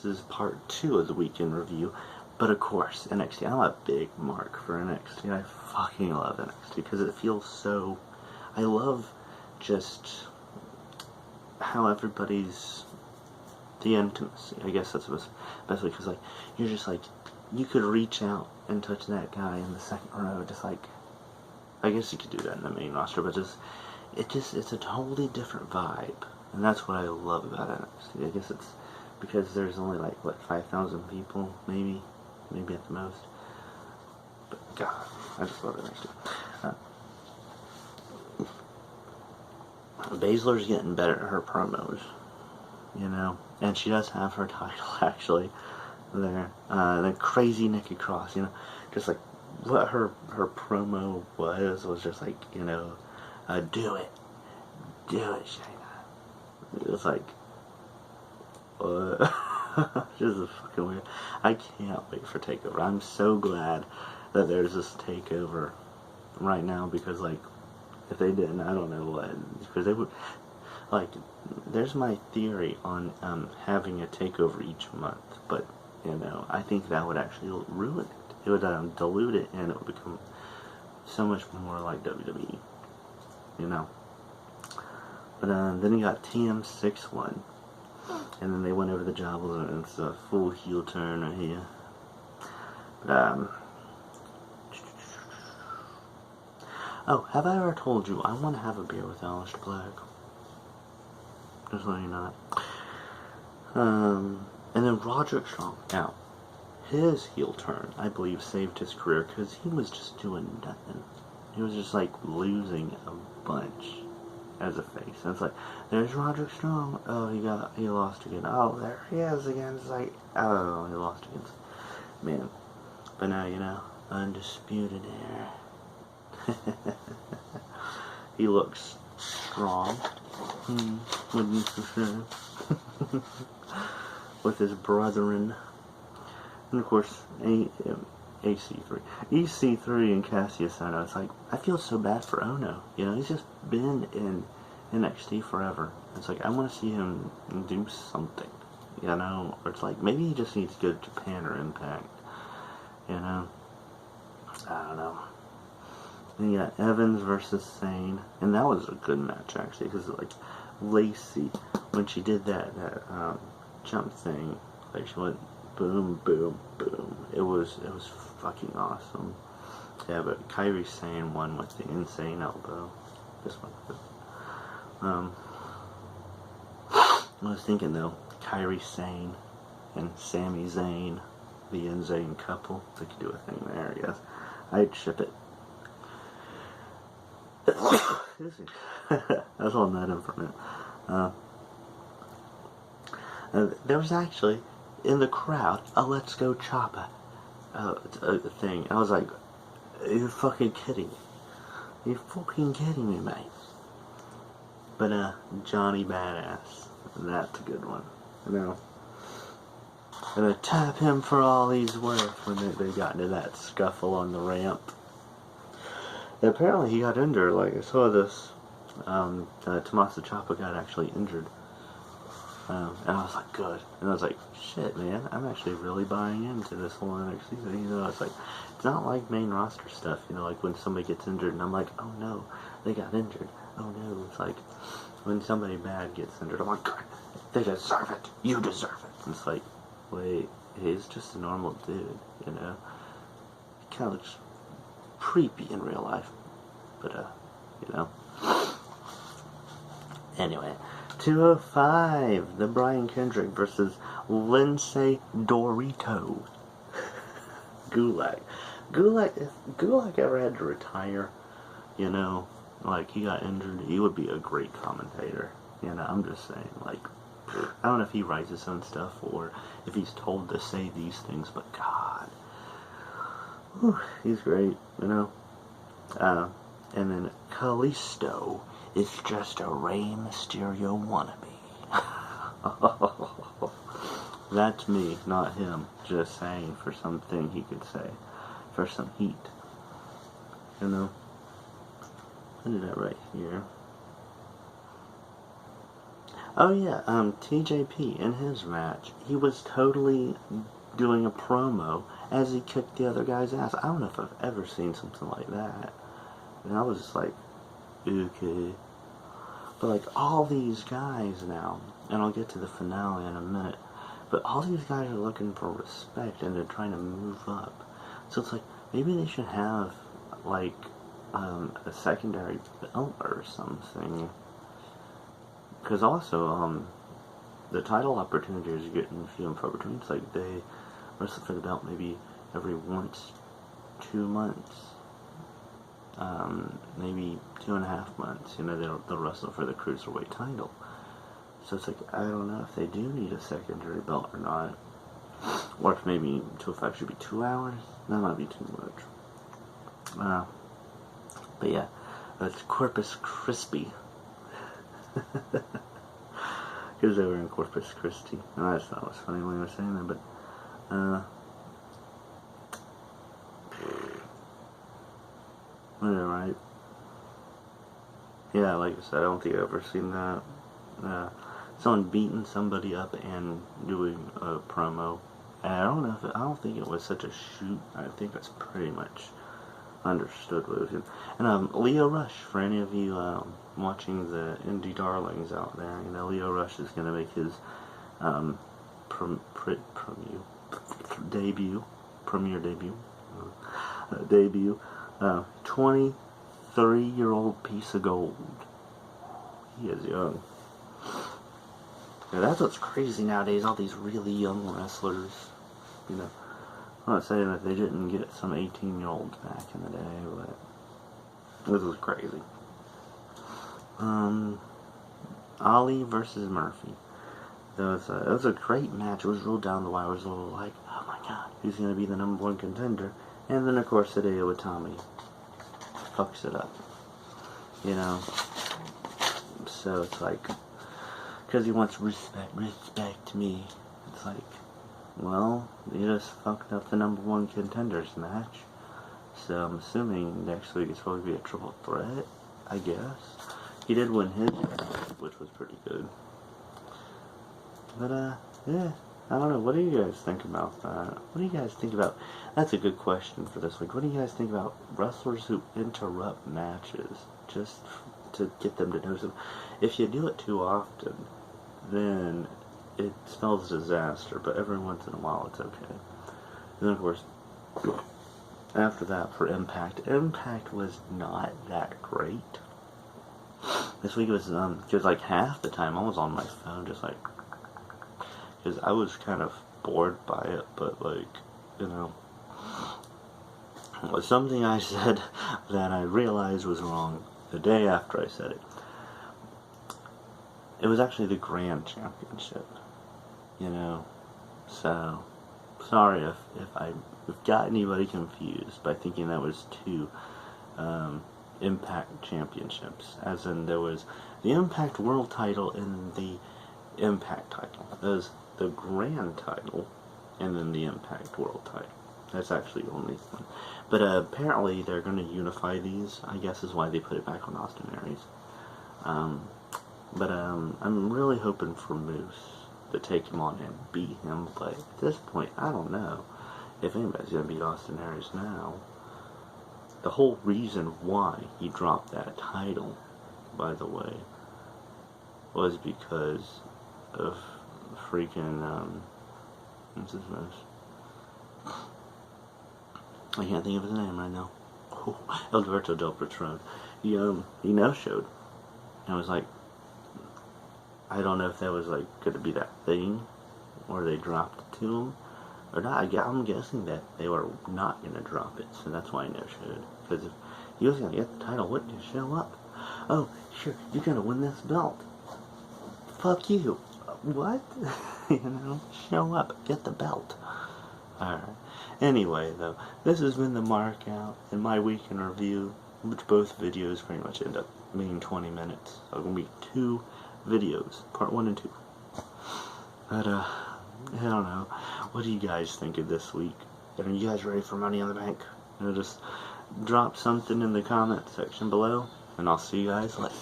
This is part 2 of the weekend review. But of course, NXT. I'm a big mark for NXT. I fucking love NXT because it feels so... I love just how everybody's... the intimacy. I guess that's what's best, because like, you're just like, you could reach out and touch that guy in the second row, just like, I guess you could do that in the main roster, but it's a totally different vibe, and that's what I love about NXT. I guess it's because there's only like, what, 5,000 people, maybe at the most, but God, I just love NXT. Baszler's getting better at her promos, you know, and she does have her title, actually, there. The crazy Nikki Cross, you know, just like, what her promo was just like, you know, do it, Shayna. It was like, just fucking weird. I can't wait for TakeOver. I'm so glad that there's this TakeOver right now, because, like, if they didn't, I don't know what, because they would, like, there's my theory on having a TakeOver each month, but, you know, I think that would actually ruin it. It would dilute it, and it would become so much more like WWE, you know. But then you got TM6-1, and then they went over the Jobbles, and it's a full heel turn right here. But, oh, have I ever told you I want to have a beer with Aleister Black? Just letting you know that. And then Roderick Strong. Now, his heel turn, I believe, saved his career because he was just doing nothing. He was just like losing a bunch as a face. And it's like, there's Roderick Strong. Oh, he lost again. Oh, there he is again. It's like, oh, he lost again. Man. But now, you know, undisputed era. He looks strong. Wouldn't you say? With his brethren. And of course, EC3 and Cassius Ono. It's like, I feel so bad for Ono. You know, he's just been in NXT forever. It's like, I want to see him do something. You know, or it's like, maybe he just needs to go to Japan or Impact. You know, I don't know. Then you got Evans versus Sane, and that was a good match actually, because like Lacey, when she did that jump thing, like she went boom, boom, boom. It was fucking awesome. Yeah, but Kairi Sane won with the insane elbow. This one. I was thinking though, Kairi Sane and Sami Zayn, the insane couple, they could do a thing there. I guess I'd ship it. That's all that information. There was actually in the crowd a "Let's Go Choppa" thing. I was like, "You're fucking kidding me! You're fucking kidding me, mate!" But Johnny Badass, that's a good one. You know, gonna tap him for all he's worth when they got into that scuffle on the ramp. And apparently he got injured. Like, I saw this. Tommaso Ciampa got actually injured. And I was like, good. And I was like, shit, man, I'm actually really buying into this whole NXT thing. You know, it's like, it's not like main roster stuff, you know, like when somebody gets injured and I'm like, oh no, they got injured. Oh no. It's like, when somebody bad gets injured, I'm like, God, they deserve it. You deserve it. And it's like, wait, he's just a normal dude, you know? He kind of looks creepy in real life, but you know. Anyway, 205, the Brian Kendrick versus Lindsay Dorito. Gulak. If Gulak ever had to retire, you know, like he got injured, he would be a great commentator. You know, I'm just saying, like, I don't know if he writes his own stuff or if he's told to say these things, but God. Whew, he's great, you know. And then Kalisto is just a Rey Mysterio wannabe. That's me, not him. Just saying for something he could say. For some heat. You know. I did that right here. Oh yeah, TJP in his match, he was totally doing a promo as he kicked the other guy's ass. I don't know if I've ever seen something like that. And I was just like, okay. But like all these guys now, and I'll get to the finale in a minute, but all these guys are looking for respect and they're trying to move up. So it's like, maybe they should have like a secondary belt or something. Because also, the title opportunities are getting few and far between. It's like they wrestle for the belt maybe every 2 months. Maybe 2.5 months. You know, they'll wrestle for the Cruiserweight title. So it's like, I don't know if they do need a secondary belt or not. Or if maybe 205 should be 2 hours. That might be too much. But yeah, that's Corpus Christi. Because they were in Corpus Christi. And I just thought it was funny when they were saying that, but, yeah, right. Yeah, like I said, I don't think I've ever seen that. Someone beating somebody up and doing a promo. And I don't think it was such a shoot. I think that's pretty much understood what it was doing. And Leo Rush, for any of you watching the indie darlings out there, you know, Leo Rush is going to make his debut. 23-year-old piece of gold. He is young. Yeah, that's what's crazy nowadays, all these really young wrestlers. You know, I'm not saying that they didn't get some 18-year-olds back in the day, but this was crazy. Ali versus Murphy. It was a great match. It was real down the wire. I was a little like, oh my god, who's going to be the #1 contender? And then, of course, Hideo Itami fucks it up. You know? So it's like, because he wants respect me. It's like, well, you just fucked up the #1 contenders match. So I'm assuming next week it's supposed to be a triple threat, I guess. He did win his match, which was pretty good. But, yeah, I don't know. What do you guys think about that? What do you guys think about... That's a good question for this week. What do you guys think about wrestlers who interrupt matches just to get them to do something? If you do it too often, then it spells disaster, but every once in a while it's okay. And then, of course, after that, for Impact was not that great. This week it was like half the time I was on my phone, just like, because I was kind of bored by it, but like, you know, it was something I said that I realized was wrong the day after I said it. It was actually the Grand Championship, you know, so, sorry if I've got anybody confused by thinking that was 2 Impact Championships, as in there was the Impact World title and the Impact title. There's the Grand title and then the Impact World title. That's actually only one. But apparently they're going to unify these, I guess is why they put it back on Austin Aries. But I'm really hoping for Moose to take him on and beat him, but at this point, I don't know if anybody's going to beat Austin Aries now. The whole reason why he dropped that title, by the way, was because of freaking, what's his name? I can't think of his name right now. Alberto Del Patron. He no-showed. And I was like, I don't know if that was like going to be that thing, or they dropped it to him, or not. I'm guessing that they were not going to drop it, so that's why I no-showed. Because if he was going to get the title, wouldn't he show up? Oh, sure, you're going to win this belt. Fuck you. What? You know, show up, get the belt. Alright. Anyway, though, this has been the Mark Out in my week in review, which both videos pretty much end up being 20 minutes. So it's going to be 2 videos, part 1 and 2. But, I don't know. What do you guys think of this week? Are you guys ready for Money in the Bank? You know, just drop something in the comment section below, and I'll see you guys later.